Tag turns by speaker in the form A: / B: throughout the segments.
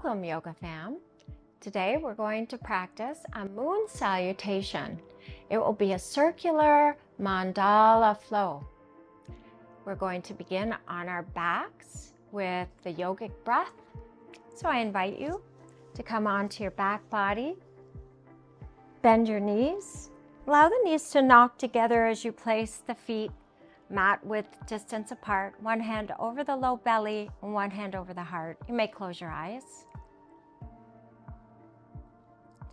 A: Welcome, Yoga Fam. Today we're going to practice a moon salutation. It will be a circular mandala flow. We're going to begin on our backs with the yogic breath. So I invite you to come onto your back body, bend your knees, allow the knees to knock together as you place the feet mat width distance apart, one hand over the low belly and one hand over the heart. You may close your eyes.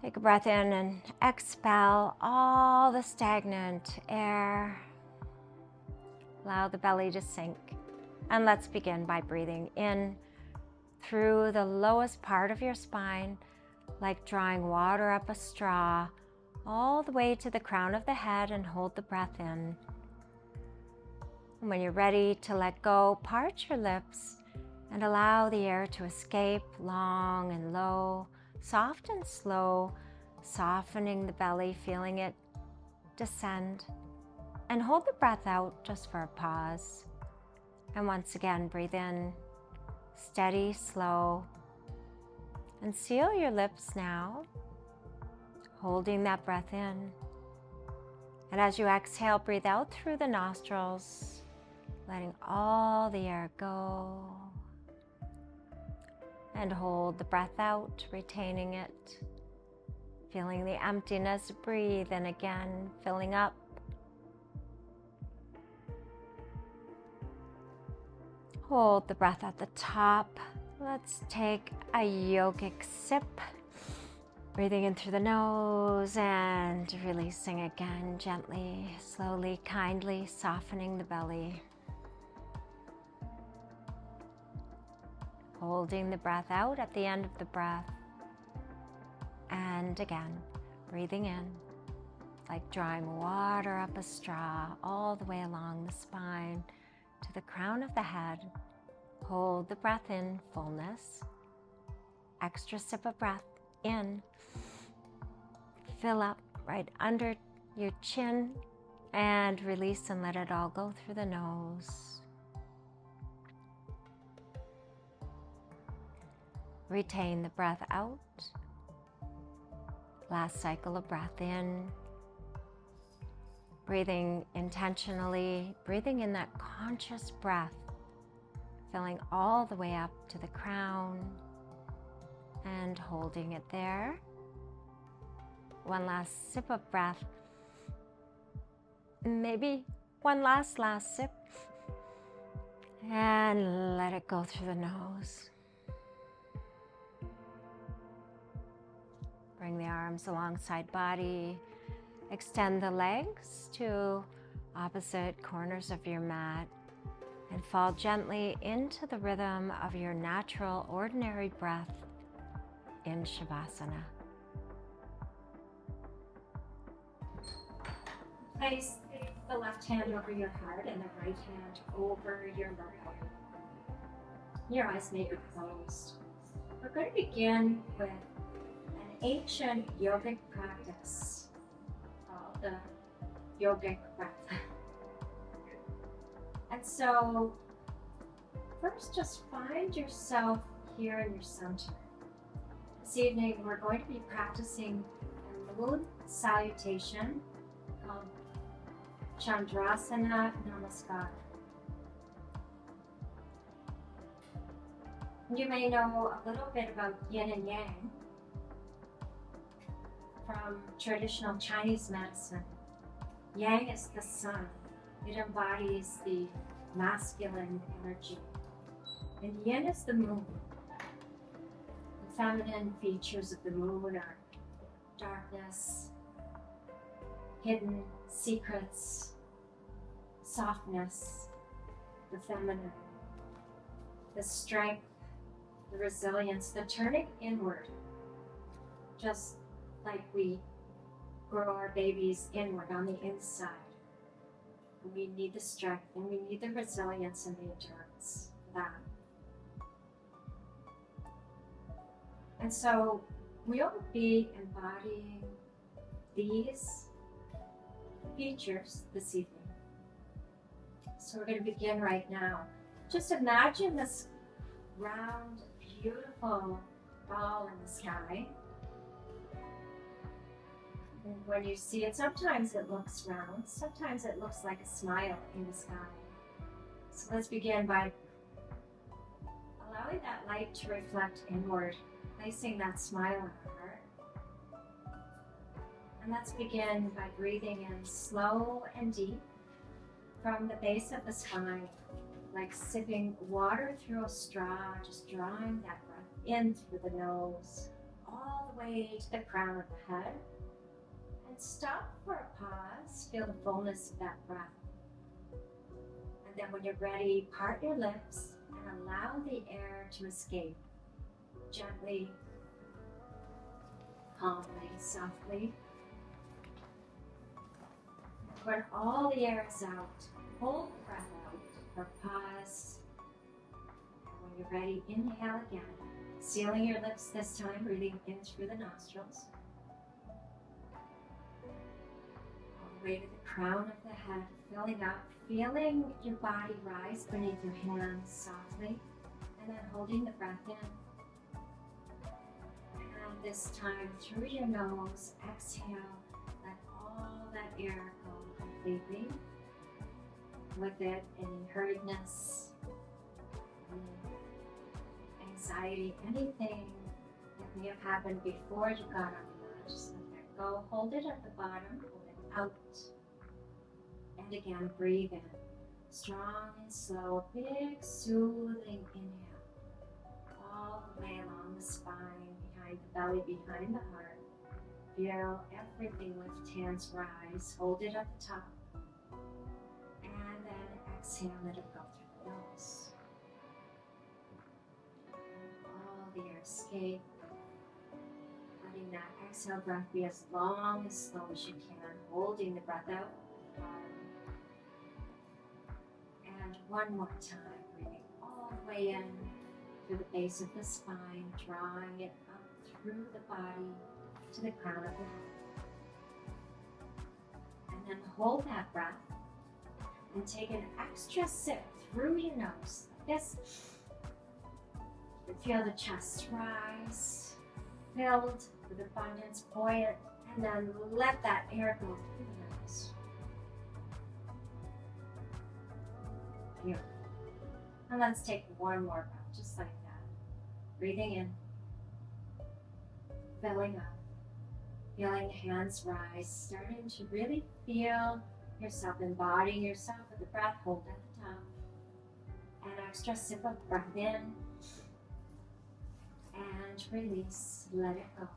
A: Take a breath in and expel all the stagnant air. Allow the belly to sink. And let's begin by breathing in through the lowest part of your spine, like drawing water up a straw, all the way to the crown of the head, and hold the breath in. And when you're ready to let go, part your lips and allow the air to escape long and low, soft and slow, softening the belly, feeling it descend. And hold the breath out just for a pause. And once again, breathe in, steady, slow. And seal your lips now, holding that breath in. And as you exhale, breathe out through the nostrils, letting all the air go. And hold the breath out, retaining it. Feeling the emptiness, breathe in again, filling up. Hold the breath at the top. Let's take a yogic sip. Breathing in through the nose and releasing again, gently, slowly, kindly, softening the belly. Holding the breath out at the end of the breath. And again, breathing in, like drawing water up a straw all the way along the spine to the crown of the head. Hold the breath in, fullness. Extra sip of breath in. Fill up right under your chin and release and let it all go through the nose. Retain the breath out. Last cycle of breath in. Breathing intentionally, breathing in that conscious breath, filling all the way up to the crown and holding it there. One last sip of breath. Maybe one last sip. And let it go through the nose. Bring the arms alongside body. Extend the legs to opposite corners of your mat and fall gently into the rhythm of your natural, ordinary breath in Shavasana. Place the left hand over your heart and the right hand over your lower. Your eyes may be closed. We're going to begin with an ancient yogic practice called the yogic breath. And so first, just find yourself here in your center. This evening we're going to be practicing a moon salutation called Chandrasana Namaskar. You may know a little bit about yin and yang from traditional Chinese medicine. Yang is the sun. It embodies the masculine energy. And yin is the moon. The feminine features of the moon are darkness, hidden secrets, softness, the feminine, the strength, the resilience, the turning inward, just like we grow our babies inward on the inside. We need the strength and we need the resilience and the endurance for that. And so we'll be embodying these features this evening. So we're going to begin right now. Just imagine this round, beautiful ball in the sky. And when you see it, sometimes it looks round, sometimes it looks like a smile in the sky. So let's begin by allowing that light to reflect inward, placing that smile on our heart. And let's begin by breathing in slow and deep from the base of the spine, like sipping water through a straw, just drawing that breath in through the nose, all the way to the crown of the head. And stop for a pause, feel the fullness of that breath. And then when you're ready, part your lips and allow the air to escape. Gently, calmly, softly. When all the air is out, hold the breath out or pause. And when you're ready, inhale again, sealing your lips this time, breathing in through the nostrils. All the way to the crown of the head, filling up, feeling your body rise beneath your hands softly, and then holding the breath in. And this time, through your nose, exhale, let all that air go completely. With it, any hurriedness, any anxiety, anything that may have happened before you got on the mat, just let that go. Hold it at the bottom, hold it out. And again, breathe in. Strong and slow, big soothing inhale. All the way along the spine, behind the belly, behind the heart. Feel everything lift, hands rise. Hold it at the top. And then exhale, let it go through the nose. All the air escape. Letting that exhale breath be as long, as slow as you can. Holding the breath out. And one more time, breathing all the way in through the base of the spine, drawing it up through the body to the crown of the head. And then hold that breath and take an extra sip through your nose, like this. And feel the chest rise, filled with abundance, buoyant, and then let that air go through the nose. Beautiful. And let's take one more breath, just like that. Breathing in, filling up, feeling the hands rise, starting to really feel yourself, embodying yourself with the breath, hold at the top. An extra sip of breath in, and release, let it go.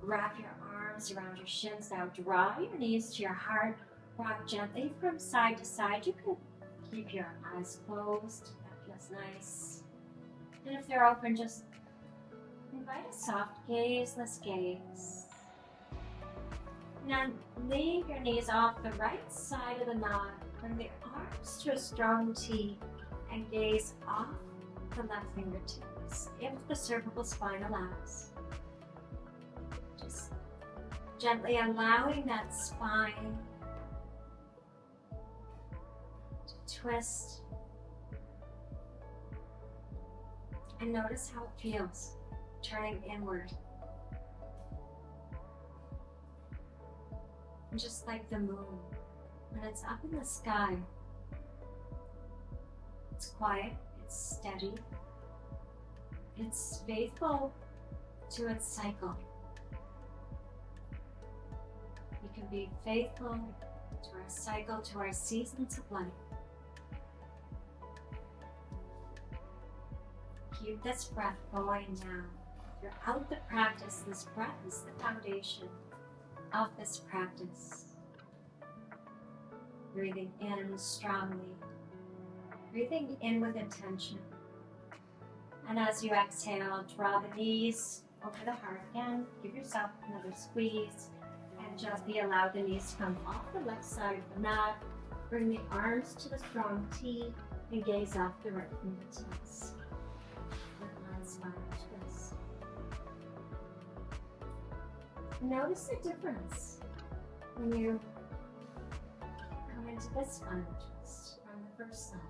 A: Wrap your arms around your shins now. Draw your knees to your heart. Rock gently from side to side. You can keep your eyes closed. That feels nice. And if they're open, just invite a soft, gazeless gaze. Now leave your knees off the right side of the mat. Bring the arms to a strong T and gaze off the left fingertips if the cervical spine allows. Just gently allowing that spine to twist. And notice how it feels, turning inward. And just like the moon, when it's up in the sky, it's quiet, it's steady, it's faithful to its cycle. We can be faithful to our cycle, to our seasons of life. Keep this breath going now. Throughout the practice, this breath is the foundation of this practice. Breathing in strongly. Breathing in with intention. And as you exhale, draw the knees over the heart again. Give yourself another squeeze. And gently allow the knees to come off the left side of the mat. Bring the arms to the strong T and gaze off the right fingertips. Spine twist. Notice the difference when you come into this spine twist from the first side.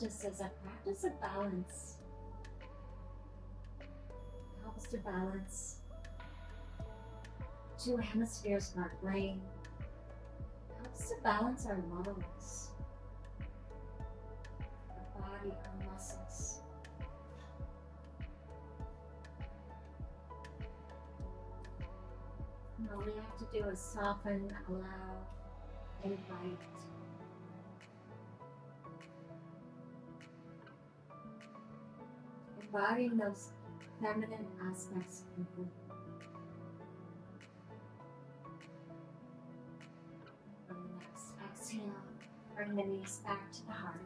A: practice is a practice of balance. It helps to balance two hemispheres of our brain. It helps to balance our lungs, our body, our muscles. And all we have to do is soften, allow, invite. Embodying those feminine aspects of you. On the next exhale, bring the knees back to the heart.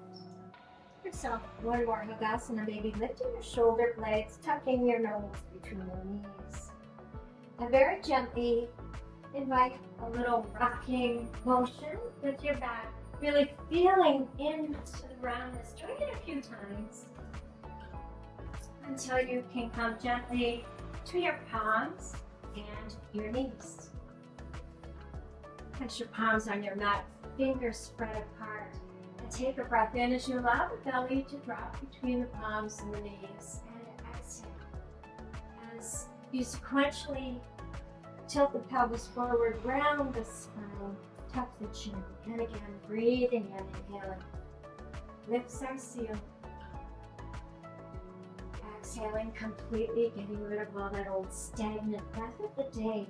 A: Give yourself one more Hagasana, maybe lifting your shoulder blades, tucking your nose between your knees. And very gently invite a little rocking motion with your back, really feeling into the roundness. Doing it a few times until you can come gently to your palms and your knees. Place your palms on your mat, fingers spread apart, and take a breath in as you allow the belly to drop between the palms and the knees. And exhale as you sequentially tilt the pelvis forward, round the spine, tuck the chin, and again breathing in, inhaling, lifts our seal. Exhaling completely, getting rid of all that old stagnant breath of the day.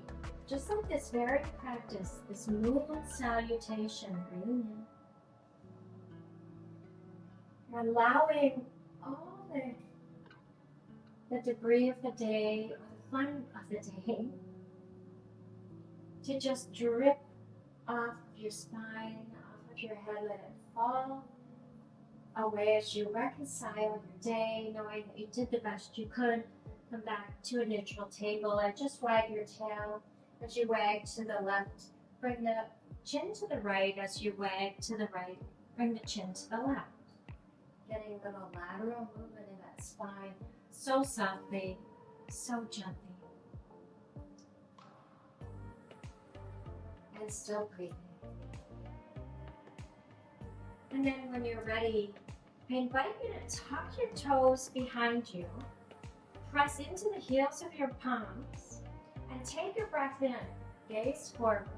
A: Just like this very practice, this movement salutation, breathing in. You're allowing all the debris of the day, or the fun of the day, to just drip off your spine, off of your head, let it fall away as you reconcile your day, knowing that you did the best you could. Come back to a neutral table and just wag your tail as you wag to the left. Bring the chin to the right as you wag to the right. Bring the chin to the left. Getting a little lateral movement in that spine, so softly, so gently. And still breathing. And then when you're ready, I invite you to tuck your toes behind you, press into the heels of your palms, and take a breath in, gaze forward.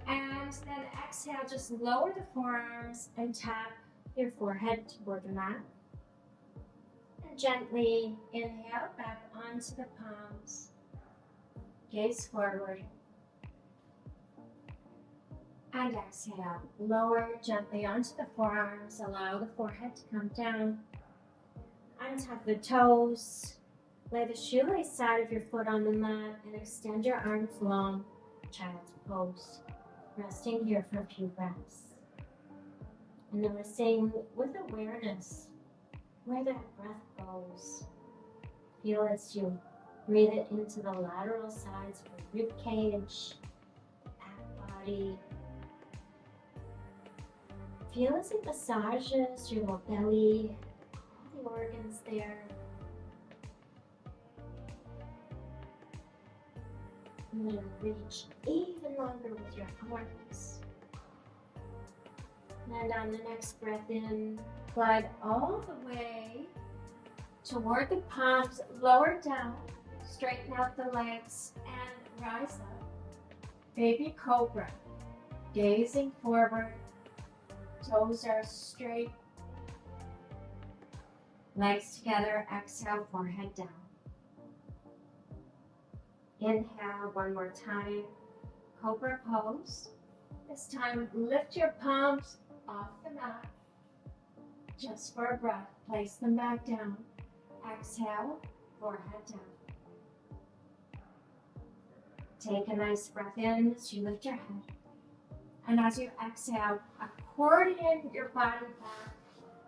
A: And then exhale, just lower the forearms and tap your forehead toward the mat. And gently inhale back onto the palms, gaze forward. And exhale, lower gently onto the forearms, allow the forehead to come down. Untuck the toes, lay the shoelace side of your foot on the mat and extend your arms long, child's pose. Resting here for a few breaths. And noticing with awareness where that breath goes. Feel as you breathe it into the lateral sides of your rib cage, back body. Feel as it massages your lower belly, all the organs there. And then reach even longer with your arms. And on the next breath in, glide all the way toward the palms, lower down, straighten out the legs, and rise up. Baby cobra, gazing forward. Toes are straight, legs together, exhale, forehead down. Inhale one more time, cobra pose. This time lift your palms off the mat, just for a breath. Place them back down. Exhale, forehead down. Take a nice breath in as you lift your head. And as you exhale, accordion your body back.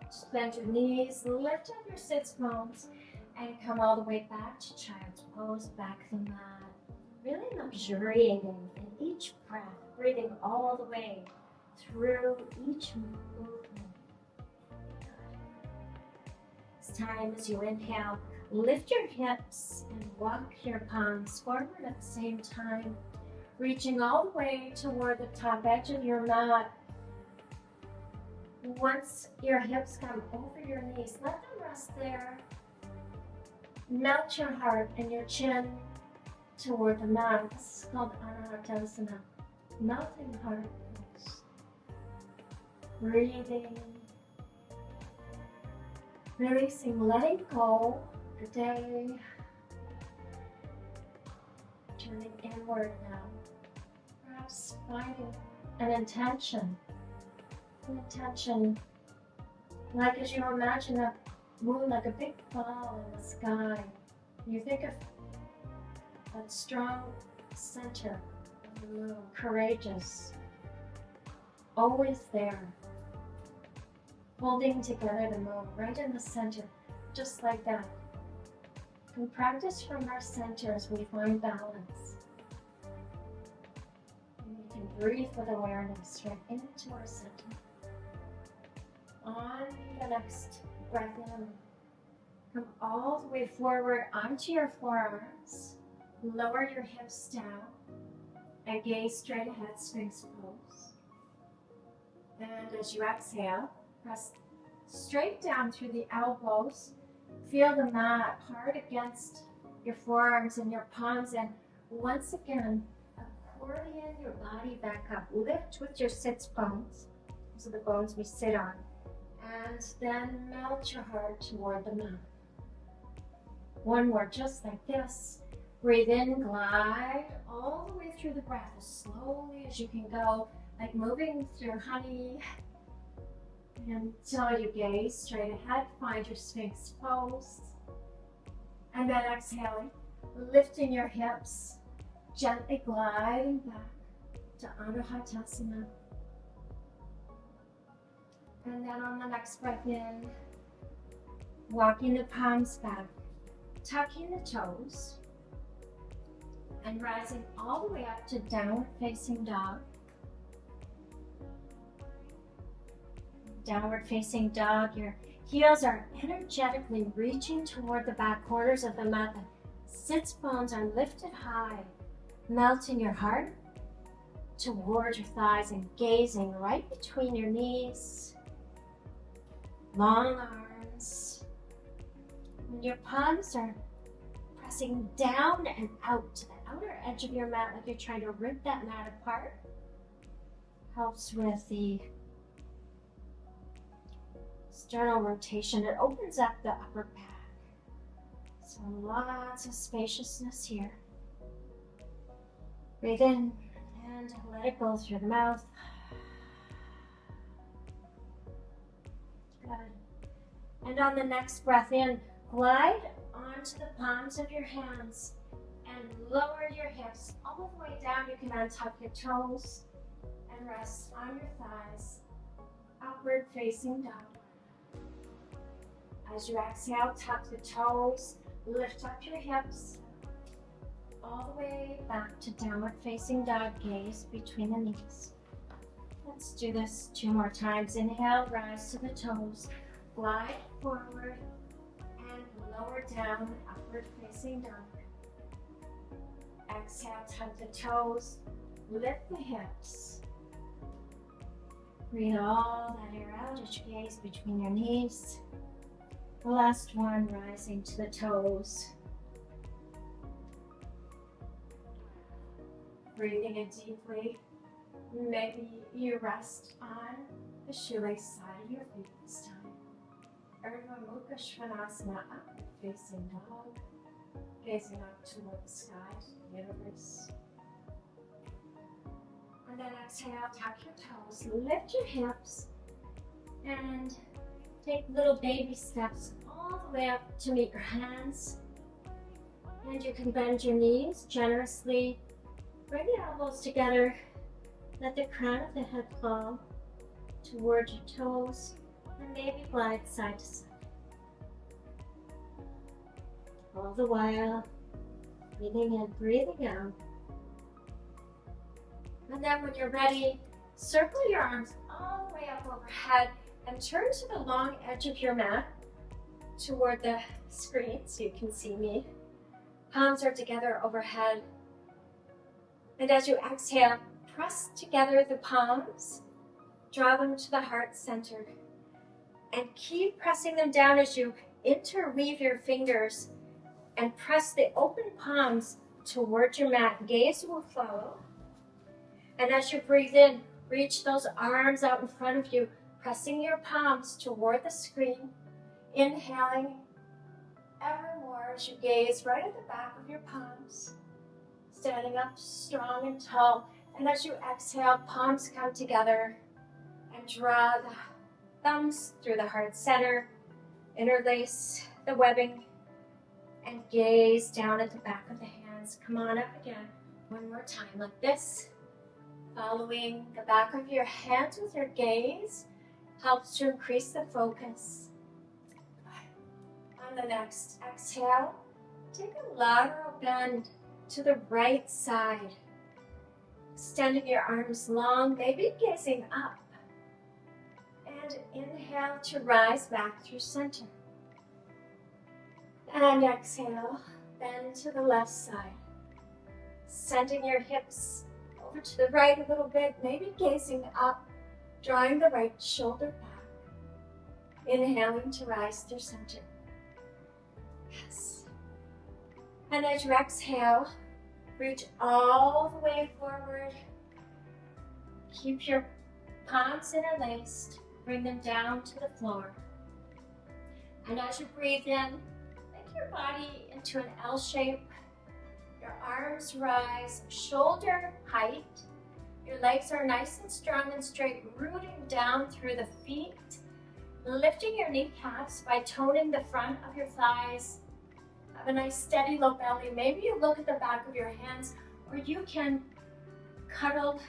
A: Just bend your knees, lift up your sits bones, and come all the way back to child's pose, back to the mat. Really luxuriating in each breath, breathing all the way through each movement. This time as you inhale, lift your hips and walk your palms forward at the same time, reaching all the way toward the top edge of your mat. Once your hips come over your knees, let them rest there. Melt your heart and your chin toward the mat. This is called Anahatasana. Melting heart pose. Breathing. Releasing, letting go the day. Turning inward now. Perhaps finding an intention. An intention, like as you imagine a moon like a big ball in the sky. You think of that strong center of the moon, courageous, always there, holding together the moon right in the center, just like that. We practice from our center as we find balance. And we can breathe with awareness right into our center. On the next breath in, come all the way forward onto your forearms. Lower your hips down and gaze straight ahead, Sphinx pose. And as you exhale, press straight down through the elbows. Feel the mat hard against your forearms and your palms. And once again, accordion your body back up. Lift with your sits bones. Those are the bones we sit on. And then melt your heart toward the mat. One more, just like this. Breathe in, glide all the way through the breath as slowly as you can go, like moving through honey. Until you gaze straight ahead, find your Sphinx pose. And then exhaling, lifting your hips, gently gliding back to Anahatasana. And then on the next breath in, walking the palms back, tucking the toes, and rising all the way up to downward facing dog. Downward facing dog, your heels are energetically reaching toward the back corners of the mat. The sits bones are lifted high, melting your heart toward your thighs and gazing right between your knees. Long arms. And your palms are pressing down and out to the outer edge of your mat like you're trying to rip that mat apart. Helps with the sternal rotation. It opens up the upper back. So lots of spaciousness here. Breathe in and let it go through the mouth. Good. And on the next breath in, glide onto the palms of your hands and lower your hips all the way down. You can untuck your toes and rest on your thighs, upward facing dog. As you exhale, tuck the toes, lift up your hips, all the way back to downward facing dog, gaze between the knees. Let's do this 2 more times. Inhale, rise to the toes, glide forward, and lower down, upward facing dog. Exhale, tuck the toes, lift the hips. Breathe all that air out as you gaze between your knees. The last one, rising to the toes. Breathing in deeply. Maybe you rest on the shoelace side of your feet this time. Urdhva Mukha Svanasana, upward facing dog. Gazing up toward the sky, to the universe. And then exhale, tuck your toes, lift your hips, and take little baby steps all the way up to meet your hands. And you can bend your knees generously. Bring the elbows together. Let the crown of the head fall toward your toes. And maybe glide side to side. All the while, breathing in, breathing out. And then when you're ready, circle your arms all the way up overhead and turn to the long edge of your mat toward the screen so you can see me. Palms are together overhead. And as you exhale, press together the palms. Draw them to the heart center. And keep pressing them down as you interweave your fingers and press the open palms toward your mat. Gaze will follow. And as you breathe in, reach those arms out in front of you, pressing your palms toward the screen. Inhaling ever more as you gaze right at the back of your palms. Standing up strong and tall. And as you exhale, palms come together and draw the thumbs through the heart center. Interlace the webbing and gaze down at the back of the hands. Come on up again. One more time like this. Following the back of your hands with your gaze helps to increase the focus. On the next exhale, take a lateral bend to the right side. Extending your arms long, maybe gazing up. And inhale to rise back through center. And exhale, bend to the left side. Sending your hips over to the right a little bit, maybe gazing up, drawing the right shoulder back. Inhaling to rise through center. Yes. And as you exhale, reach all the way forward. Keep your palms interlaced. Bring them down to the floor. And as you breathe in, make your body into an L shape. Your arms rise shoulder height. Your legs are nice and strong and straight, rooting down through the feet. Lifting your kneecaps by toning the front of your thighs. Have a nice steady low belly. Maybe you look at the back of your hands, or you can cuddle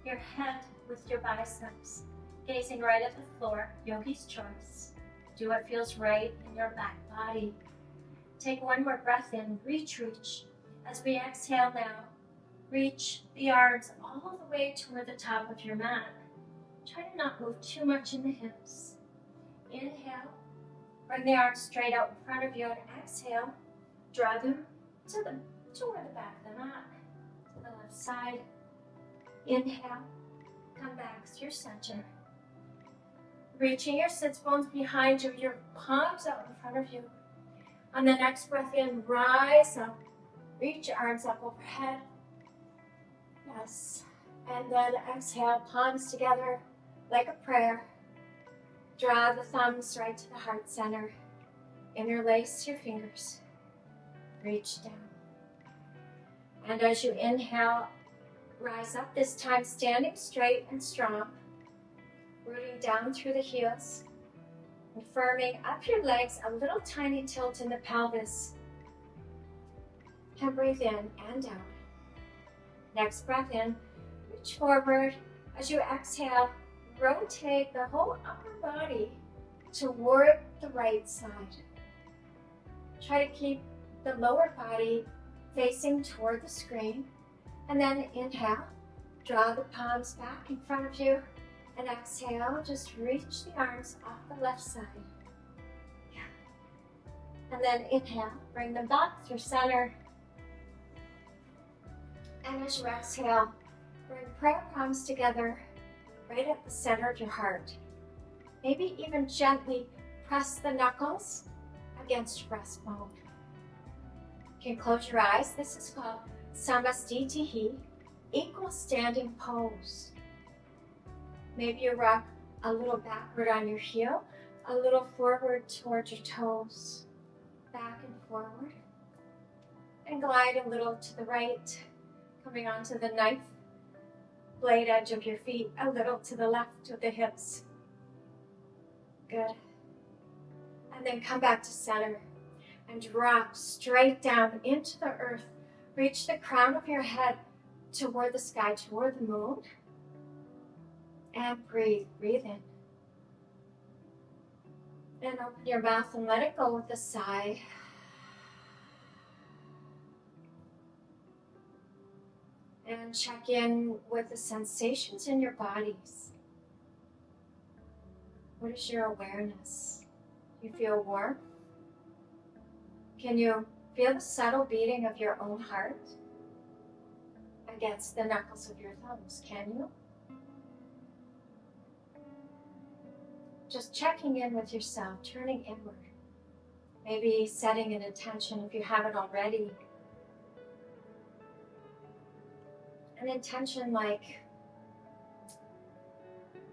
A: your head with your biceps. Gazing right at the floor, yogi's choice. Do what feels right in your back body. Take one more breath in, reach. As we exhale now, reach the arms all the way toward the top of your mat. Try to not move too much in the hips. Inhale, bring the arms straight out in front of you, and exhale, draw them toward the back of the mat, to the left side. Inhale, come back through center. Reaching your sits bones behind you, your palms out in front of you. On the next breath in, rise up. Reach your arms up overhead. Yes. And then exhale, palms together like a prayer. Draw the thumbs right to the heart center. Interlace your fingers. Reach down. And as you inhale, rise up, this time standing straight and strong. Rooting down through the heels, and firming up your legs, a little tiny tilt in the pelvis. And breathe in and out. Next breath in, reach forward. As you exhale, rotate the whole upper body toward the right side. Try to keep the lower body facing toward the screen. And then inhale, draw the palms back in front of you. And exhale, just reach the arms off the left side. Yeah. And then inhale, bring them back through center. And as you exhale, bring prayer palms together right at the center of your heart. Maybe even gently press the knuckles against your breastbone. You can close your eyes. This is called Samastitihi, equal standing pose. Maybe you rock a little backward on your heel, a little forward towards your toes, back and forward, and glide a little to the right, coming onto the knife blade edge of your feet, a little to the left of the hips. Good. And then come back to center and drop straight down into the earth. Reach the crown of your head toward the sky, toward the moon. And breathe in. And open your mouth and let it go with a sigh. And check in with the sensations in your bodies. What is your awareness? Do you feel warm? Can you feel the subtle beating of your own heart against the knuckles of your thumbs? Can you? just checking in with yourself, turning inward. Maybe setting an intention if you haven't already. An intention like,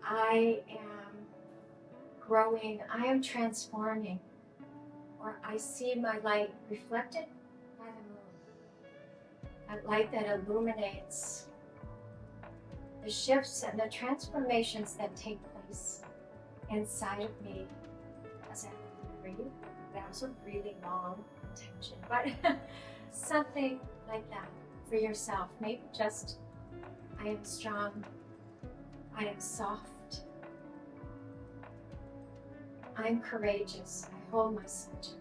A: I am growing, I am transforming, or I see my light reflected by the moon. That light that illuminates the shifts and the transformations that take place inside of me as I breathe. That was a really long intention, but something like that for yourself. Maybe just, I am strong, I am soft, I'm courageous, I hold my center.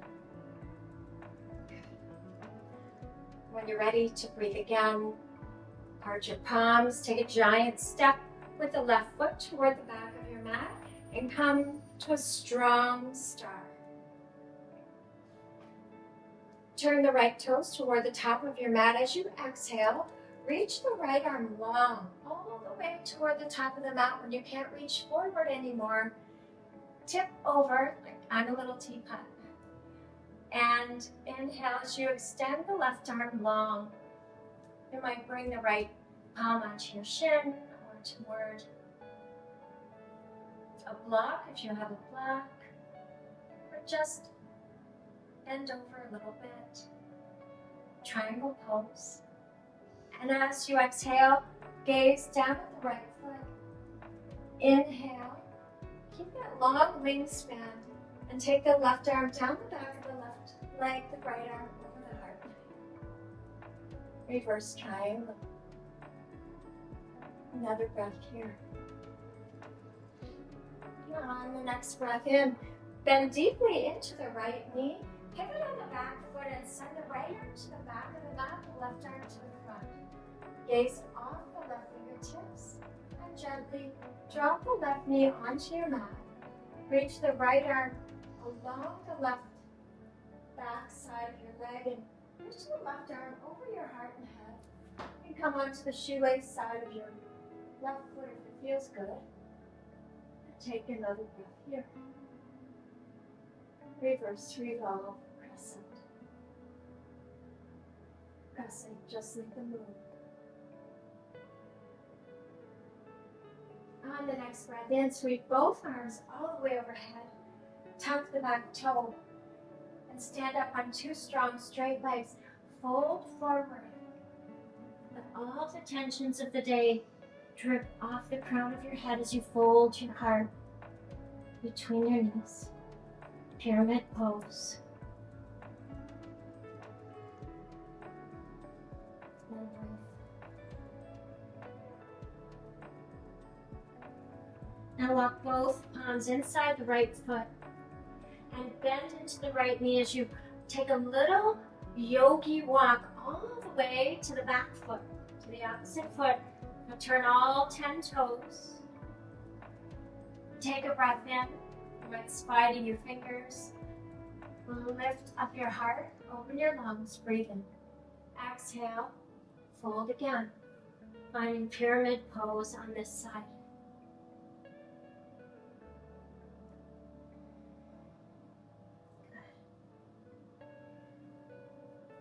A: When you're ready to breathe again, arch your palms, take a giant step with the left foot toward the back of your mat, and come to a strong star. Turn the right toes toward the top of your mat as you exhale. Reach the right arm long, all the way toward the top of the mat. When you can't reach forward anymore, tip over like I'm a little teapot. And inhale as you extend the left arm long. You might bring the right palm onto your shin or toward a block if you have a block, or just bend over a little bit. Triangle pose. And as you exhale, gaze down at the right foot. Inhale. Keep that long wingspan and take the left arm down the back of the left leg, the right arm over the heart. Reverse triangle. Another breath here. On the next breath in, bend deeply into the right knee. Pivot on the back foot and send the right arm to the back of the mat, the left arm to the front. Gaze off the left fingertips and gently drop the left knee onto your mat. Reach the right arm along the left back side of your leg and reach the left arm over your heart and head. And come onto the shoelace side of your left foot if it feels good. And take another breath here. Reverse revolve, crescent. Crescent, just like the moon. On the next breath in, sweep both arms all the way overhead. Tuck the back toe and stand up on two strong straight legs. Fold forward. Let all the tensions of the day drip off the crown of your head as you fold your heart between your knees. Pyramid pose. And breathe. Now walk both palms inside the right foot and bend into the right knee as you take a little yogi walk all the way to the back foot, to the opposite foot. Now turn all 10 toes. Take a breath in. Right spider your fingers. Lift up your heart, open your lungs, breathe in. Exhale, fold again. Finding pyramid pose on this side. Good.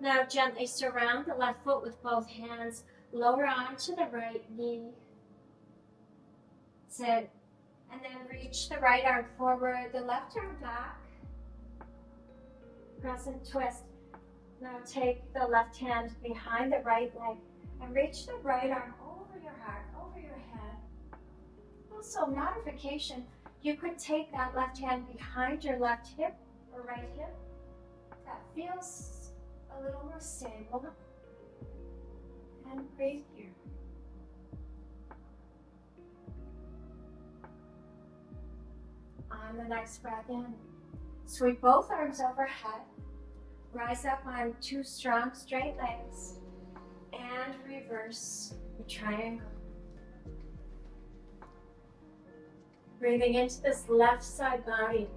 A: Now gently surround the left foot with both hands. Lower onto the right knee. Sit. And then reach the right arm forward, the left arm back. Crescent twist. Now take the left hand behind the right leg and reach the right arm over your heart, over your head. Also, modification. You could take that left hand behind your left hip or right hip. That feels a little more stable. And breathe here. On the next breath in, sweep both arms overhead, rise up on two strong straight legs, and reverse the triangle. Breathing into this left side body,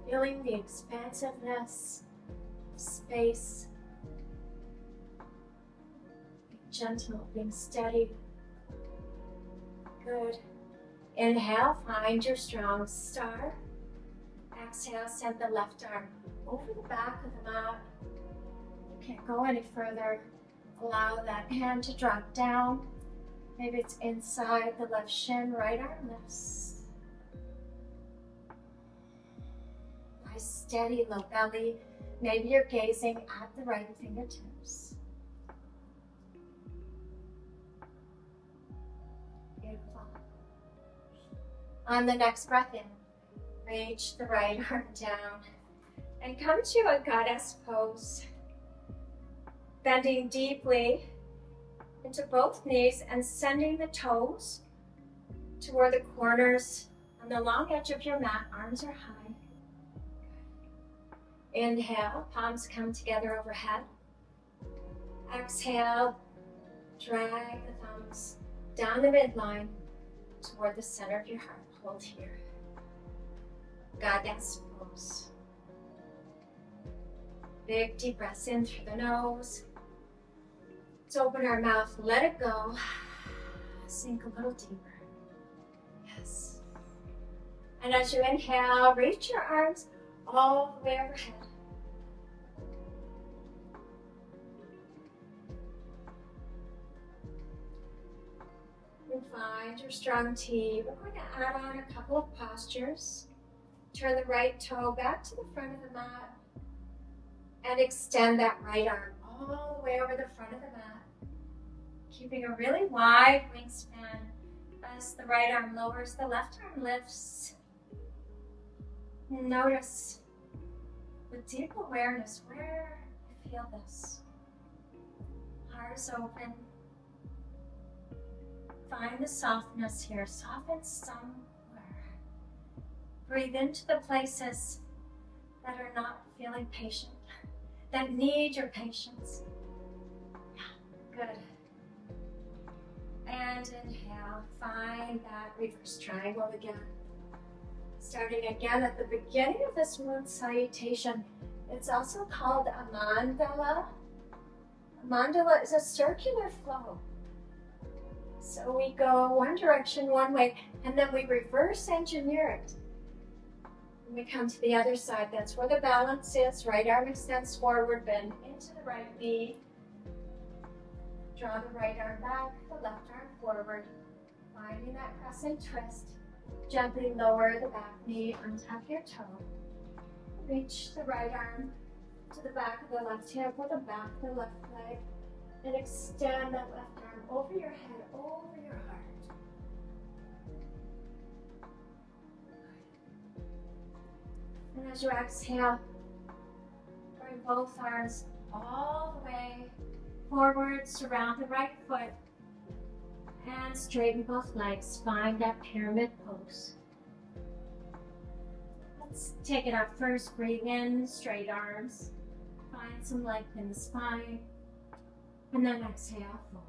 A: feeling the expansiveness, space, being gentle, being steady. Good. Inhale, find your strong star. exhale, send the left arm over the back of the mat. You can't go any further. Allow that hand to drop down. Maybe it's inside the left shin, right arm lifts. Nice steady low belly. Maybe you're gazing at the right fingertips. Beautiful. On the next breath in, reach the right arm down and come to a goddess pose. Bending deeply into both knees and sending the toes toward the corners on the long edge of your mat. Arms are high. Inhale, palms come together overhead. Exhale, drag the thumbs down the midline toward the center of your heart. Hold here. Goddess pose. Big deep breaths in through the nose. Let's open our mouth, let it go. Sink a little deeper. Yes. And as you inhale, reach your arms all the way overhead. And find your strong T. We're going to add on a couple of postures. Turn the right toe back to the front of the mat and extend that right arm all the way over the front of the mat. Keeping a really wide wingspan as the right arm lowers, the left arm lifts. Notice with deep awareness where you feel this. Heart is open. Find the softness here. Soften somewhere. Breathe into the places that are not feeling patient, that need your patience. Yeah, good. And inhale, find that reverse triangle again. Starting again at the beginning of this moon salutation. It's also called a mandala. A mandala is a circular flow. So we go one direction, one way, and then we reverse engineer it. When we come to the other side, that's where the balance is. Right arm extends forward, bend into the right knee. Draw the right arm back, the left arm forward. Finding that crescent twist. Gently lower the back knee, untuck your toe. Reach the right arm to the back of the left hip or the back of the left leg. And extend that left arm over your head, over your heart. And as you exhale, bring both arms all the way forward, surround the right foot, and straighten both legs. Find that pyramid pose. Let's take it up first. Breathe in, straight arms. Find some length in the spine. And then exhale, fold.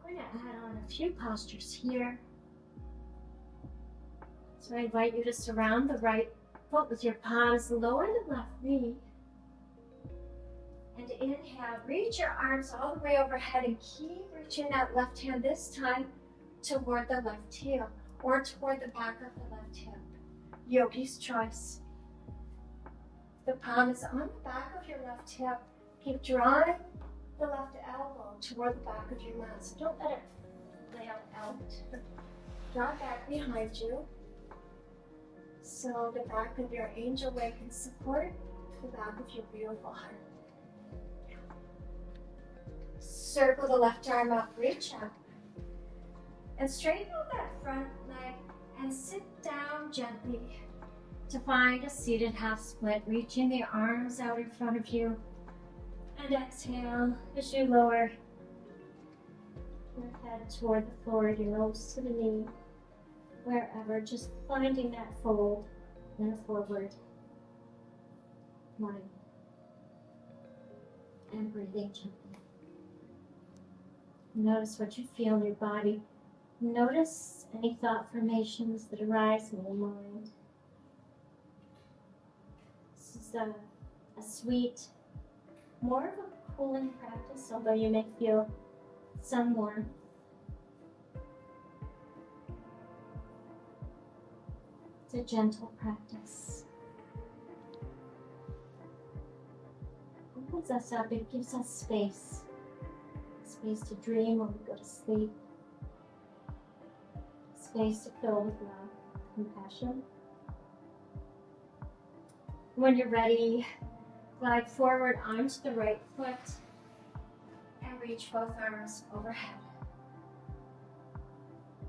A: I'm going to add on a few postures here. So I invite you to surround the right foot with your palms, lower the left knee. And inhale, reach your arms all the way overhead and keep reaching that left hand this time toward the left heel or toward the back of the left hip. Yogi's choice. The palm is on the back of your left hip. Keep drawing the left elbow toward the back of your mat. So don't let it flail out. Draw back behind you. So the back of your angel wing can support the back of your beautiful heart. Circle the left arm up, reach up. And straighten out that front leg and sit down gently to find a seated half split, reaching the arms out in front of you. And exhale as you lower your head toward the floor, your nose to the knee. Wherever, just finding that fold and a forward line. And breathing gently. Notice what you feel in your body. Notice any thought formations that arise in your mind. This is a sweet, more of a cooling practice, although you may feel some warmth. a gentle practice. Opens us up, it gives us space. Space to dream when we go to sleep. Space to fill with love, compassion. When you're ready, glide forward onto the right foot and reach both arms overhead.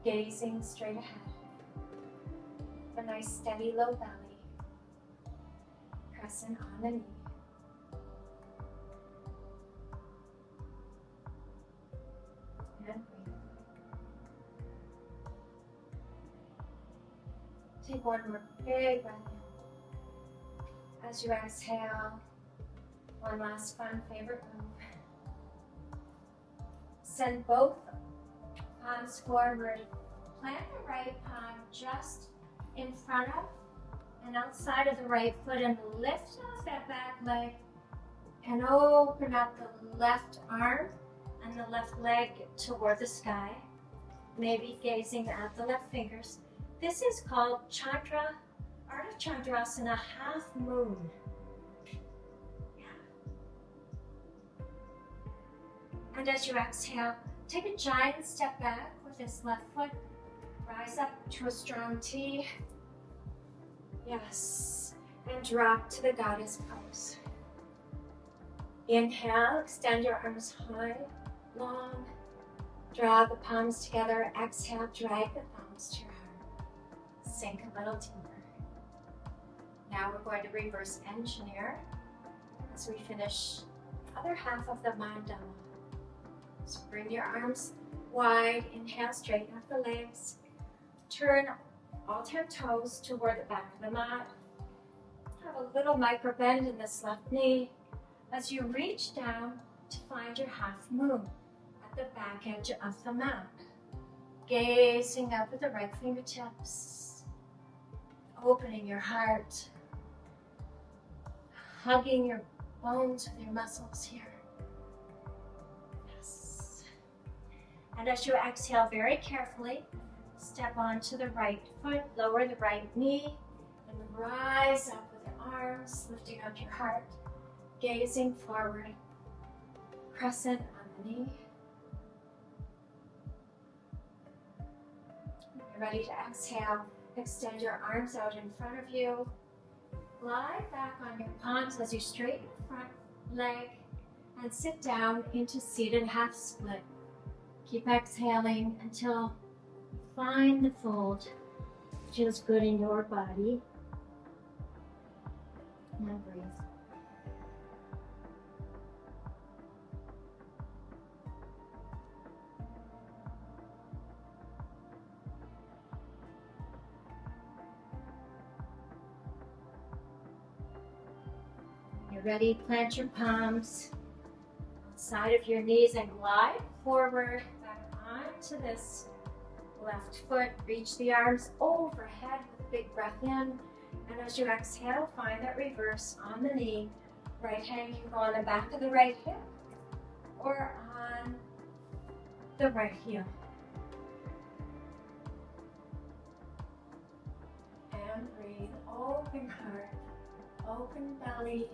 A: Gazing straight ahead. A nice steady low belly. Pressing on the knee. And breathe. Take one more big breath in. As you exhale, one last fun favorite move. Send both palms forward. Plant the right palm just in front of and outside of the right foot and lift off that back leg and open up the left arm and the left leg toward the sky, maybe gazing at the left fingers. This is called Ardha Chandrasana, half moon. And as you exhale, take a giant step back with this left foot. Rise up to a strong T. Yes. And drop to the goddess pose. Inhale, extend your arms high, long. Draw the palms together. Exhale, drag the palms to your heart. Sink a little deeper. Now we're going to reverse engineer as we finish the other half of the mandala. So bring your arms wide. Inhale, straighten up the legs. Turn all 10 toes toward the back of the mat. Have a little micro bend in this left knee as you reach down to find your half moon at the back edge of the mat. Gazing up at the right fingertips. Opening your heart. Hugging your bones with your muscles here. Yes. And as you exhale very carefully, step onto the right foot, lower the right knee, and rise up with your arms, lifting up your heart, gazing forward, crescent on the knee. When you're ready to exhale, extend your arms out in front of you. Glide back on your palms as you straighten the front leg and sit down into seated half split. Keep exhaling until find the fold. Feels good in your body. Now breathe. You're ready, plant your palms outside of your knees and glide forward back onto this left foot. Reach the arms overhead with a big breath in. And as you exhale, find that reverse on the knee. Right hand can go on the back of the right hip or on the right heel. And breathe. Open heart, open belly.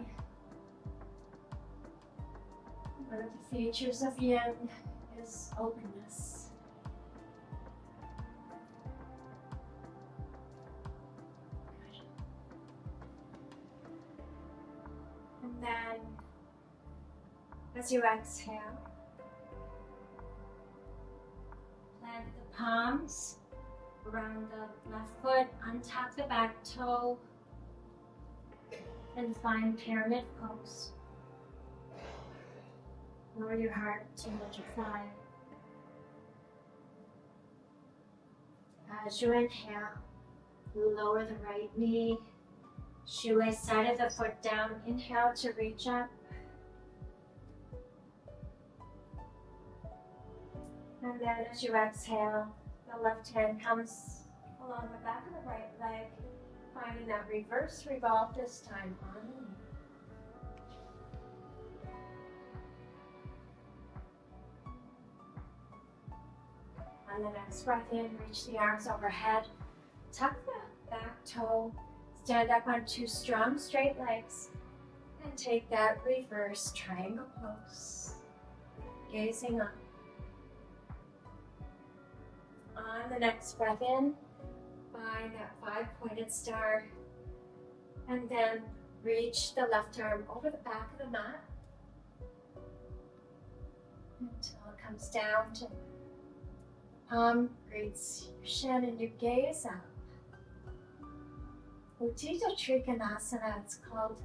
A: One of the features of yin is openness. And then, as you exhale, plant the palms around the left foot, untap the back toe, and find pyramid pose. Lower your heart to your thigh. As you inhale, lower the right knee. Shoelace side of the foot down. Inhale to reach up. And then as you exhale, the left hand comes along the back of the right leg, finding that reverse revolve this time on the knee. On the next breath in, reach the arms overhead. Tuck the back toe. Stand up on two strong straight legs and take that reverse triangle pose. Gazing up. On the next breath in, find that 5-pointed star, and then reach the left arm over the back of the mat until it comes down to palm greets your shin and you gaze up. Uttita Trikonasana, it's called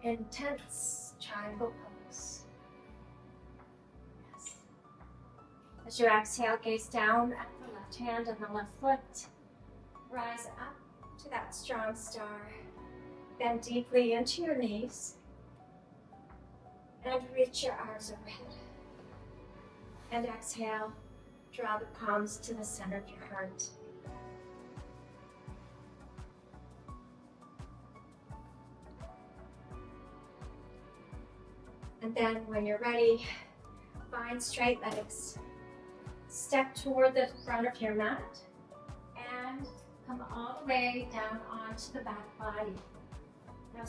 A: intense triangle pose. Yes. As you exhale, gaze down at the left hand and the left foot. Rise up to that strong star. Bend deeply into your knees and reach your arms overhead. And exhale, draw the palms to the center of your heart. And then when you're ready, find straight legs. Step toward the front of your mat and come all the way down onto the back body. Now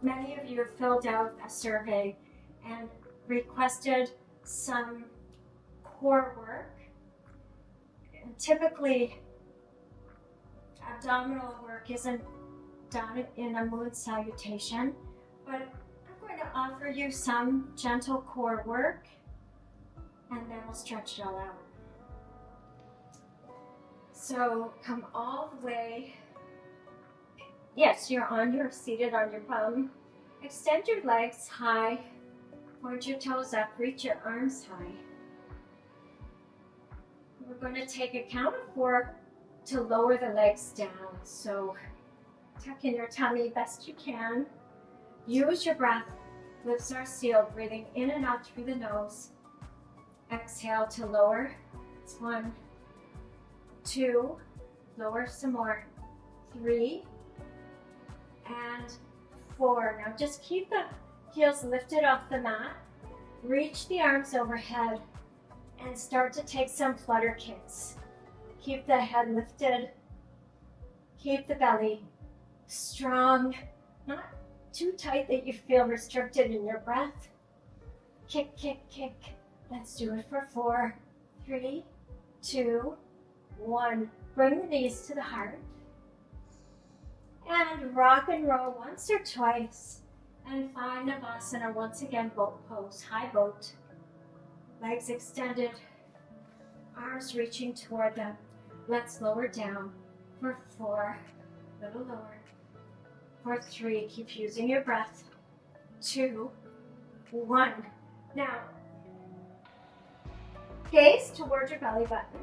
A: many of you filled out a survey and requested some core work. And typically, abdominal work isn't done in a moon salutation, but I'm going to offer you some gentle core work, and then we'll stretch it all out. So come all the way. Yes, you're seated on your bum. Extend your legs high. Point your toes up. Reach your arms high. We're going to take a count of 4 to lower the legs down. So tuck in your tummy best you can. Use your breath. Lips are sealed. Breathing in and out through the nose. Exhale to lower. It's 1, 2. Lower some more. 3. And 4. Now just keep the heels lifted off the mat. Reach the arms overhead and start to take some flutter kicks. Keep the head lifted. Keep the belly strong, not too tight that you feel restricted in your breath. Kick, kick, kick. Let's do it for 4, 3, 2, 1. Bring the knees to the heart. And rock and roll once or twice. And find Navasana once again, boat pose, high boat. Legs extended, arms reaching toward them. Let's lower down for 4, little lower. For 3, keep using your breath. 2, 1. Now, gaze toward your belly button.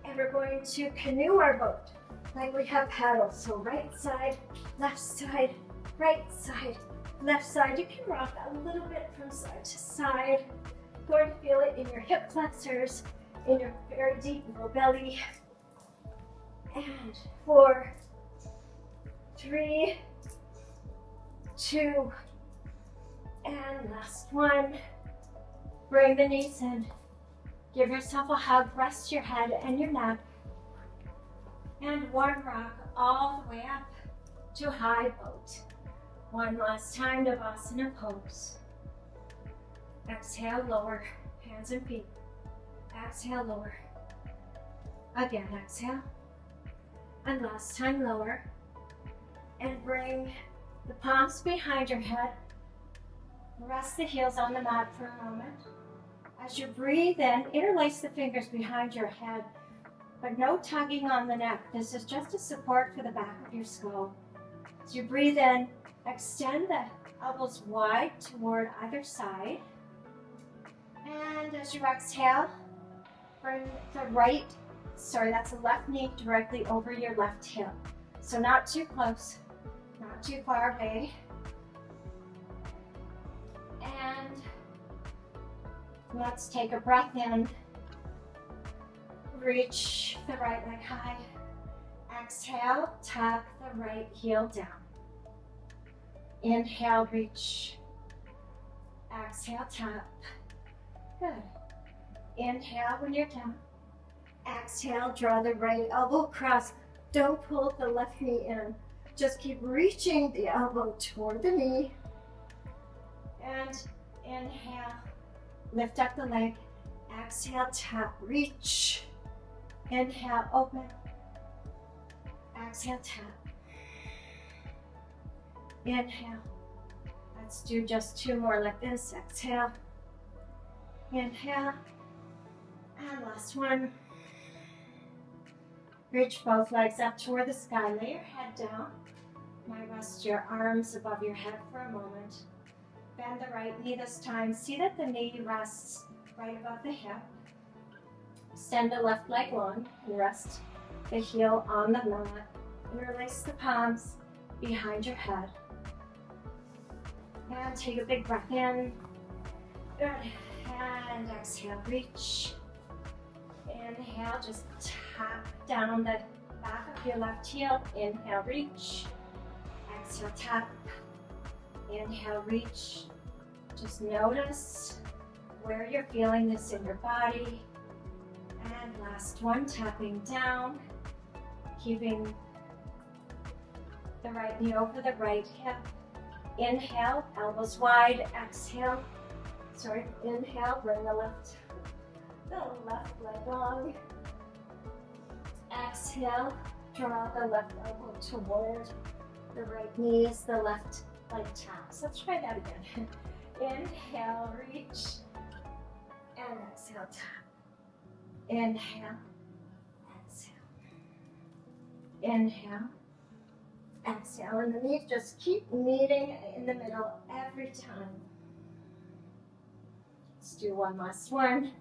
A: And we're going to canoe our boat like we have paddles. So right side, left side, right side, left side. You can rock a little bit from side to side. You're going to feel it in your hip flexors, in your very deep low belly. And 4, 3, 2, and last one. Bring the knees in. Give yourself a hug, rest your head and your neck. And 1 rock all the way up to high boat. 1 last time, Navasana pose. Exhale, lower, hands and feet. Exhale, lower. Again, exhale. And last time, lower. And bring the palms behind your head. Rest the heels on the mat for a moment. As you breathe in, interlace the fingers behind your head, but no tugging on the neck. This is just a support for the back of your skull. As you breathe in, extend the elbows wide toward either side. And as you exhale, bring that's the left knee directly over your left hip. So not too close, not too far away. And let's take a breath in. Reach the right leg high. Exhale, tuck the right heel down. Inhale, reach. Exhale, tap. Good. Inhale when you're down. Exhale, draw the right elbow across. Don't pull the left knee in. Just keep reaching the elbow toward the knee. And inhale, lift up the leg. Exhale, tap, reach. Inhale, open. Exhale, tap. Inhale. Let's do just 2 more like this. Exhale. Inhale. And last one. Reach both legs up toward the sky. Lay your head down. Now rest your arms above your head for a moment. Bend the right knee this time. See that the knee rests right above the hip. Extend the left leg long and rest the heel on the mat. And release the palms behind your head. And take a big breath in. Good. And exhale, reach. Inhale, just tap down the back of your left heel. Inhale, reach. Exhale, tap. Inhale, reach. Just notice where you're feeling this in your body. And last one, tapping down. Keeping the right knee over the right hip. Inhale, elbows wide. Exhale. Inhale, bring the left leg long. Exhale, draw the left elbow toward the right knee as the left leg taps. Let's try that again. Inhale, reach, and exhale, tap. Inhale, exhale. Inhale, exhale, and the knees just keep meeting in the middle every time. Let's do one last one.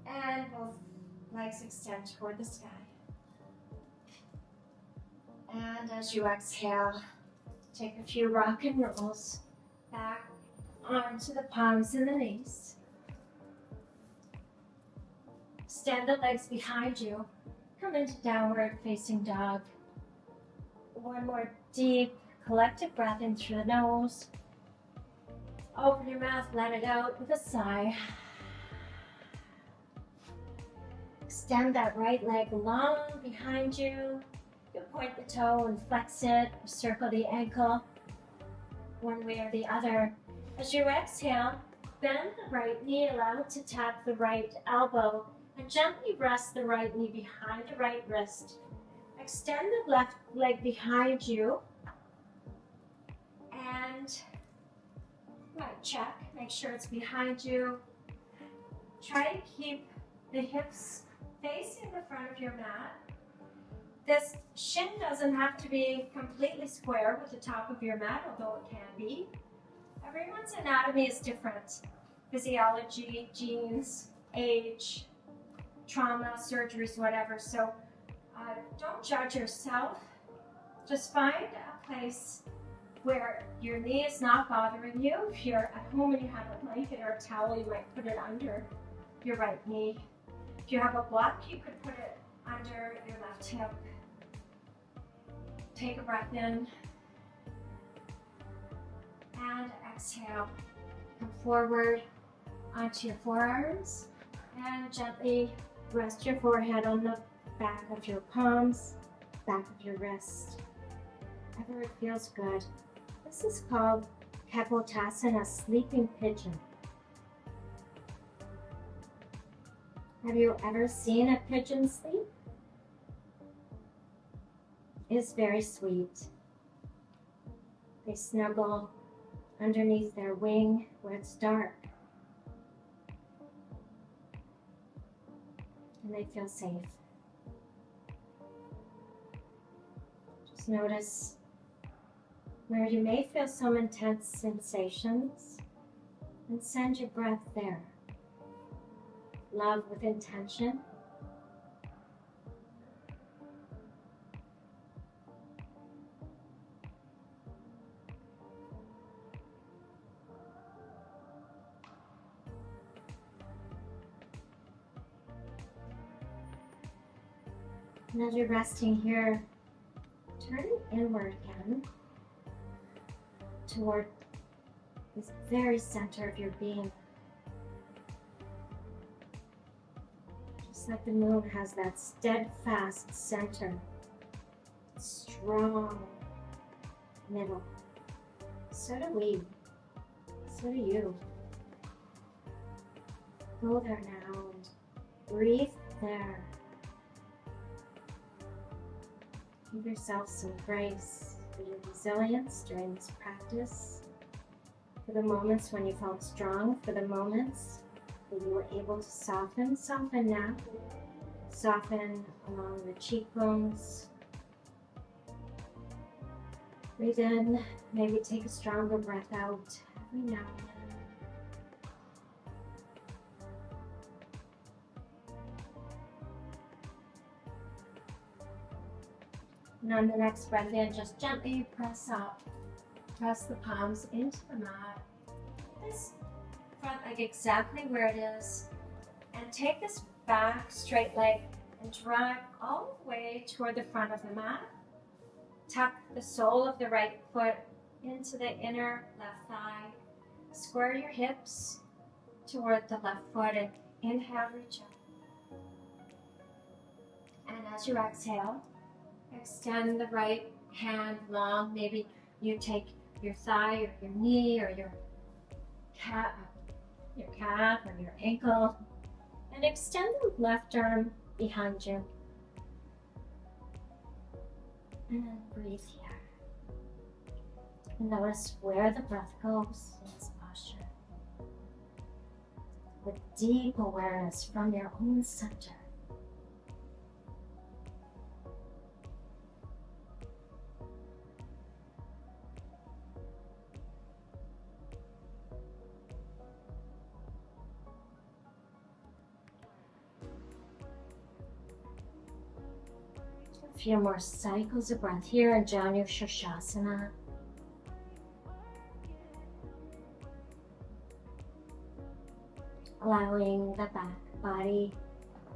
A: And both legs extend toward the sky. And as you exhale, take a few rock and rolls back onto the palms and the knees. Extend the legs behind you. Come into downward facing dog. One more deep collective breath in through the nose. Open your mouth, let it out with a sigh. Extend that right leg long behind you. You point the toe and flex it, or circle the ankle, one way or the other. As you exhale, bend the right knee, allow it to tap the right elbow, and gently rest the right knee behind the right wrist. Extend the left leg behind you, and check, make sure it's behind you. Try to keep the hips facing the front of your mat. This shin doesn't have to be completely square with the top of your mat, although it can be. Everyone's anatomy is different. Physiology, genes, age, trauma, surgeries, whatever. So don't judge yourself. Just find a place where your knee is not bothering you. If you're at home and you have a blanket or a towel, you might put it under your right knee. If you have a block, you could put it under your left hip. Take a breath in and exhale. Come forward onto your forearms and gently rest your forehead on the back of your palms, back of your wrist. Wherever it feels good. This is called Kapotasana, sleeping pigeon. Have you ever seen a pigeon sleep? It's very sweet. They snuggle underneath their wing where it's dark. And they feel safe. Just notice where you may feel some intense sensations and send your breath there. Love with intention. And as you're resting here, turn inward again toward this very center of your being. It's like the moon has that steadfast center, strong middle. So do we. So do you. Go there now and breathe there. Give yourself some grace for your resilience during this practice, for the moments when you felt strong, for the moments that you were able to soften. Soften now. Soften along the cheekbones. Breathe in. Maybe take a stronger breath out every now and then. And on the next breath in, just gently press up. Press the palms into the mat. This front leg exactly where it is. And take this back straight leg and drag all the way toward the front of the mat. Tuck the sole of the right foot into the inner left thigh. Square your hips toward the left foot and inhale, reach up. And as you exhale, extend the right hand long. Maybe you take your thigh or your knee or your calf or your ankle and extend the left arm behind you. And then breathe here. And notice where the breath goes in this posture. With deep awareness from your own center. A few more cycles of breath here in Janu Shirshasana. Allowing the back body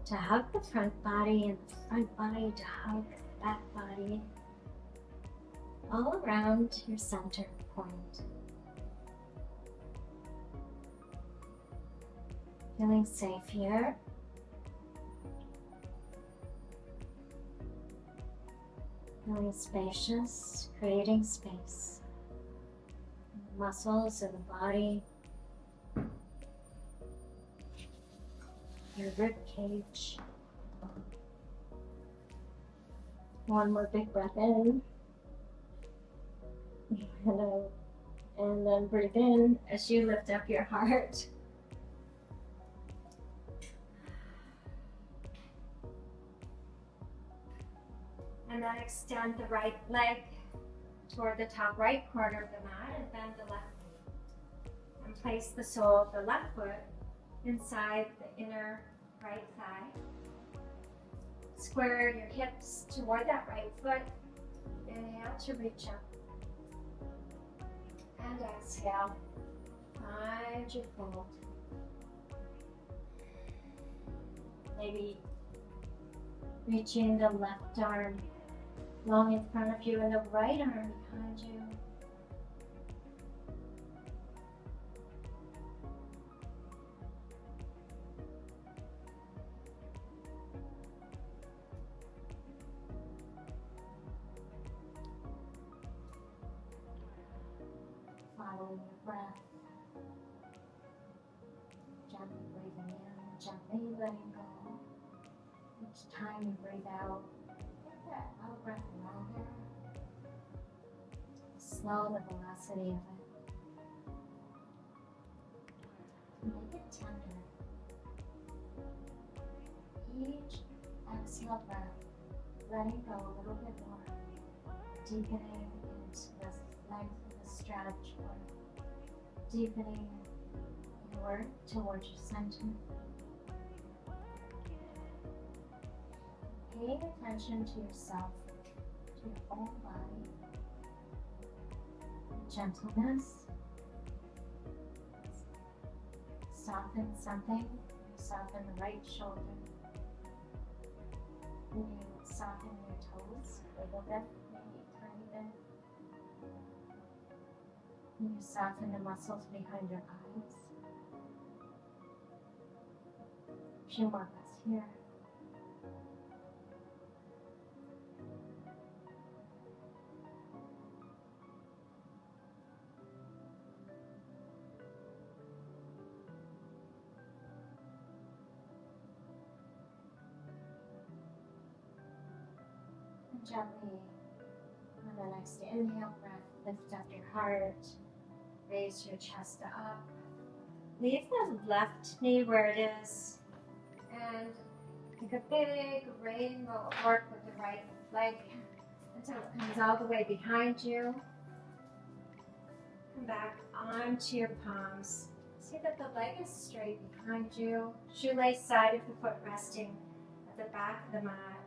A: to hug the front body and the front body to hug the back body. All around your center point. Feeling safe here. Feeling spacious, creating space. Muscles of the body. Your rib cage. One more big breath in. And then breathe in as you lift up your heart. And then extend the right leg toward the top right corner of the mat and bend the left knee. And place the sole of the left foot inside the inner right thigh. Square your hips toward that right foot. Inhale to reach up. And exhale. Find your fold. Maybe reaching the left arm long in front of you and the right arm behind you. Following your breath. Gently breathing in, gently letting go. Each time you breathe out, make that out breath longer. Slow the velocity of it. Make it tender. Each exhale breath, letting go a little bit more, deepening into the length of the stretch, or deepening inward towards your center. Paying attention to yourself, to your own body, gentleness. Soften something. You soften the right shoulder. You soften your toes, wiggle them, maybe a tiny bit. You soften the muscles behind your eyes. A few more breaths here. gently. On the next inhale breath, lift up your heart. Raise your chest up. Leave the left knee where it is. And take a big rainbow arc with the right leg until it comes all the way behind you. Come back onto your palms. See that the leg is straight behind you. Shoelace side of the foot resting at the back of the mat.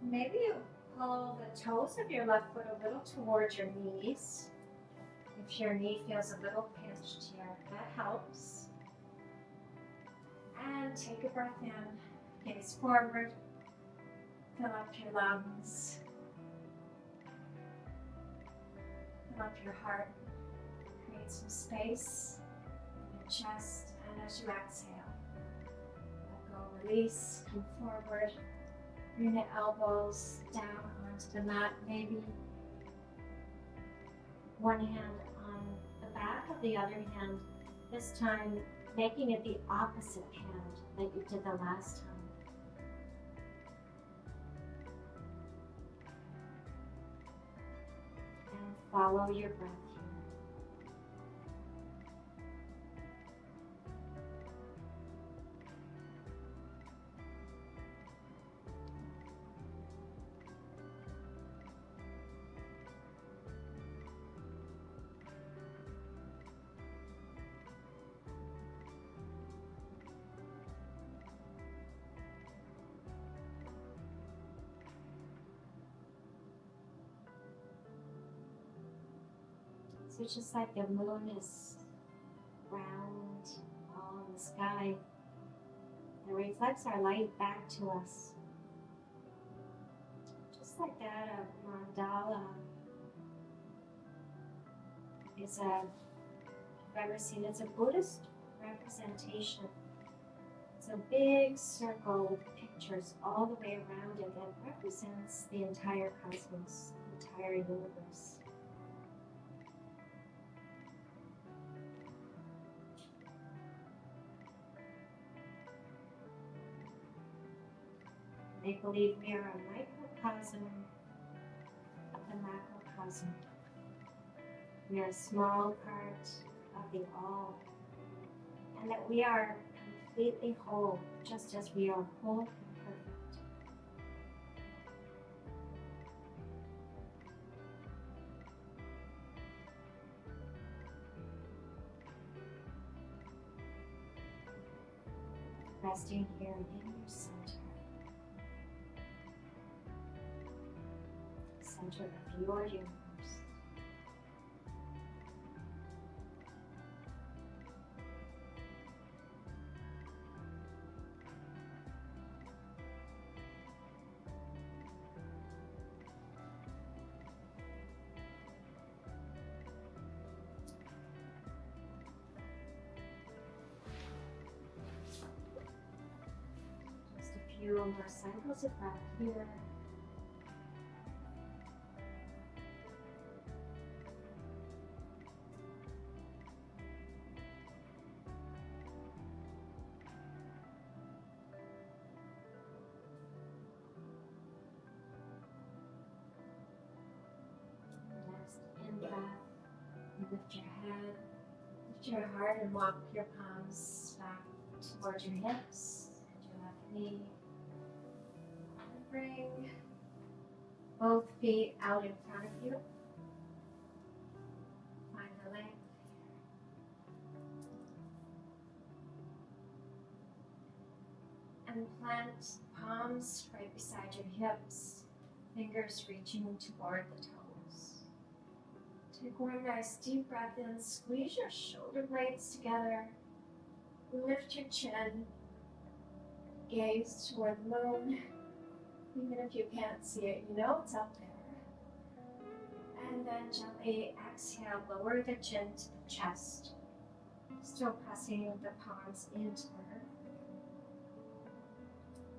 A: Maybe you pull the toes of your left foot a little towards your knees. If your knee feels a little pinched here, that helps. And take a breath in, gaze forward, fill up your lungs, fill up your heart, create some space in your chest, and as you exhale, let go, release, come forward, bring the elbows down onto the mat, maybe one hand on the back of the other hand, this time making it the opposite hand that you did the last time. And follow your breath here. So just like the moon is round all in the sky, it reflects our light back to us. Just like that, a mandala is a, if you've ever seen, it's a Buddhist representation. It's a big circle with pictures all the way around it that represents the entire cosmos, the entire universe. Make believe we are a microcosm of the macrocosm. We are a small part of the all, and that we are completely whole, just as we are whole and perfect. Resting here in your center. Center of your universe. Just a few more cycles of breath here. Lift your head, lift your heart, and walk your palms back towards your hips and your left knee. And bring both feet out in front of you. Find the length. And plant palms right beside your hips, fingers reaching toward the toes. Take one nice deep breath in, squeeze your shoulder blades together, lift your chin, gaze toward the moon. Even if you can't see it, you know it's up there. And then gently exhale, lower the chin to the chest, still pressing the palms into the earth.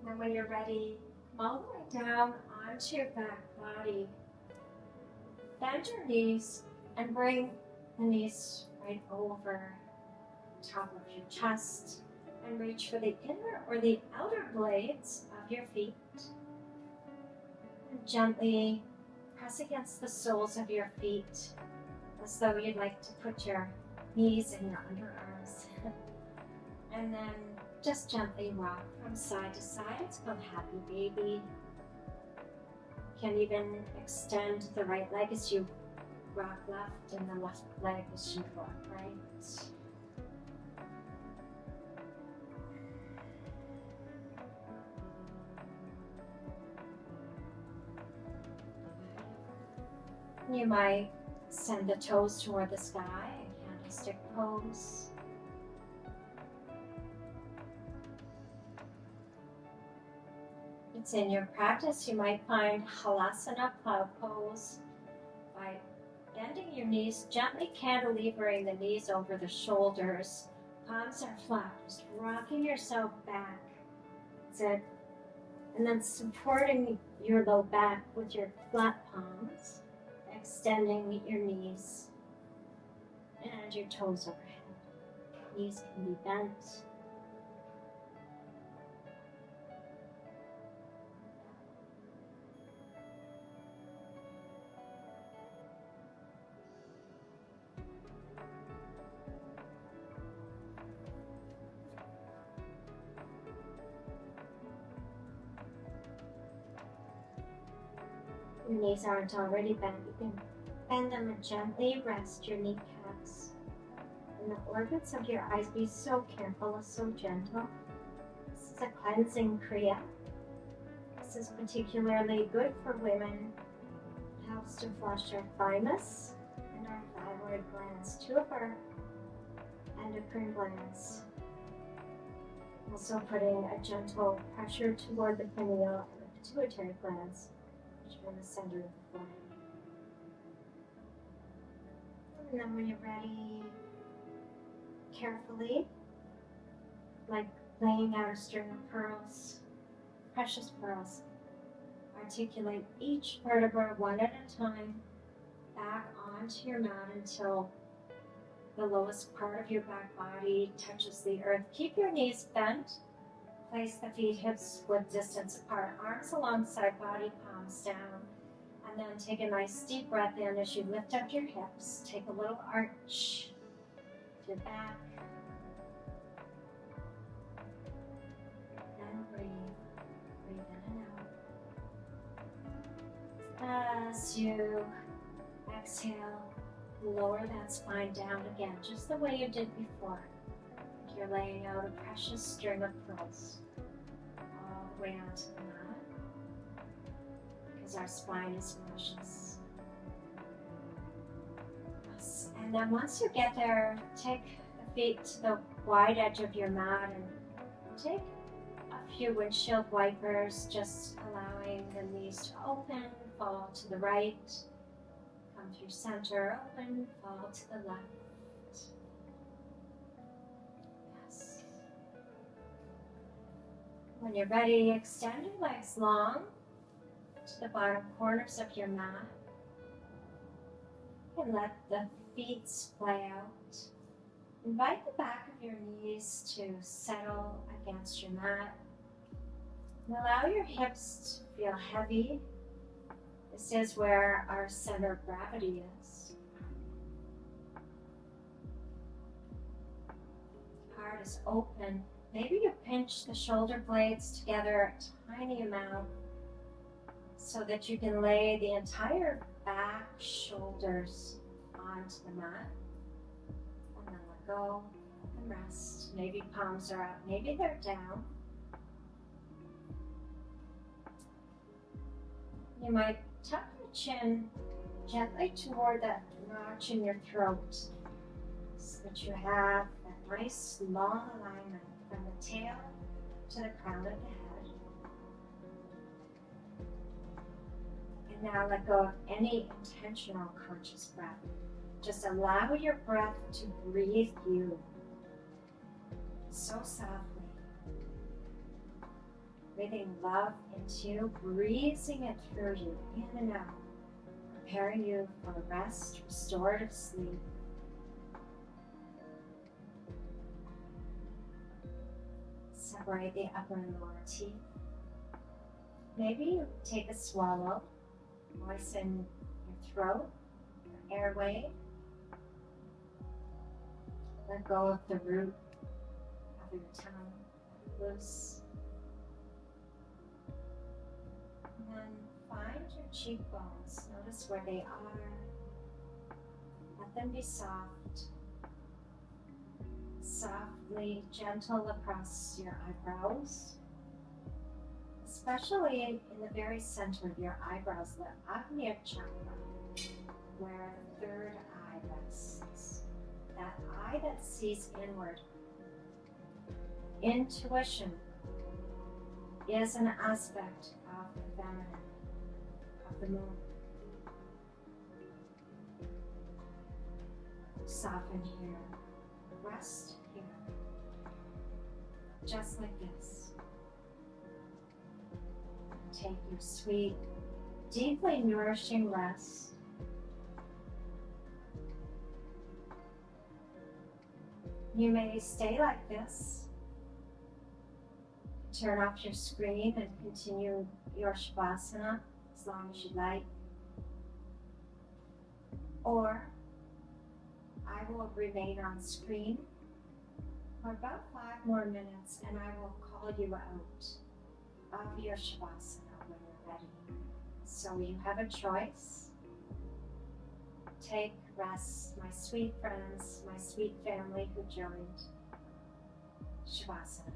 A: And then when you're ready, come all the way down onto your back body. Bend your knees and bring the knees right over top of your chest and reach for the inner or the outer blades of your feet. And Gently press against the soles of your feet as though you'd like to put your knees in your underarms. And then just gently rock from side to side. It's called Happy Baby. You can even extend the right leg as you rock left and the left leg as you rock right. You might send the toes toward the sky, candlestick pose. It's in your practice, you might find Halasana, cloud pose, by bending your knees, gently cantilevering the knees over the shoulders. Palms are flat, just rocking yourself back. That's it. And then supporting your low back with your flat palms, extending your knees and your toes overhead. Knees can be bent. Your knees aren't already bent, you can bend them and gently rest your kneecaps. And the orbits of your eyes, be so careful, so gentle. This is a cleansing kriya. This is particularly good for women. It helps to flush our thymus and our thyroid glands, two of our endocrine glands. Also putting a gentle pressure toward the pineal and the pituitary glands, which are in the center of the forehead. And then when you're ready, carefully, like laying out a string of pearls, precious pearls, articulate each vertebra one at a time back onto your mat until the lowest part of your back body touches the earth. Keep your knees bent. Place the feet hips width distance apart, arms alongside body, palms down. And then take a nice deep breath in as you lift up your hips. Take a little arch to your back. And breathe. Breathe in and out. As you exhale, lower that spine down again, just the way you did before. Like you're laying out a precious string of pearls all the way onto the mat, because our spine is precious. Yes. And then once you get there, take the feet to the wide edge of your mat and take a few windshield wipers, just allowing the knees to open, fall to the right. Come through center, open, fall to the left. Yes. When you're ready, extend your legs long to the bottom corners of your mat. And let the feet splay out. Invite the back of your knees to settle against your mat. And allow your hips to feel heavy. This is where our center of gravity is. Heart is open. Maybe you pinch the shoulder blades together a tiny amount so that you can lay the entire back, shoulders onto the mat. And then let go and rest. Maybe palms are up, maybe they're down. You might tuck your chin gently toward that notch in your throat so that you have that nice long alignment from the tail to the crown of the head. And now let go of any intentional conscious breath. Just allow your breath to breathe you so softly. Breathing love into you, breathing it through you, in and out, preparing you for rest, restorative sleep. Separate the upper and lower teeth. Maybe you take a swallow Moisten your throat, your airway. Let go of the root of your tongue, loose. And then find your cheekbones. Notice where they are. Let them be soft. Softly gentle across your eyebrows, especially in the very center of your eyebrows, the Agnya chakra, where the third eye rests. That eye that sees inward. Intuition is an aspect of the feminine, of the moon. Soften here. Rest here. Just like this. Take your sweet, deeply nourishing rest. You may stay like this. Turn off your screen and continue your Shavasana as long as you like. Or I will remain on screen for about 5 more minutes and I will call you out of your Shavasana when you're ready. So you have a choice. Take rest, my sweet friends, my sweet family who joined Shavasana.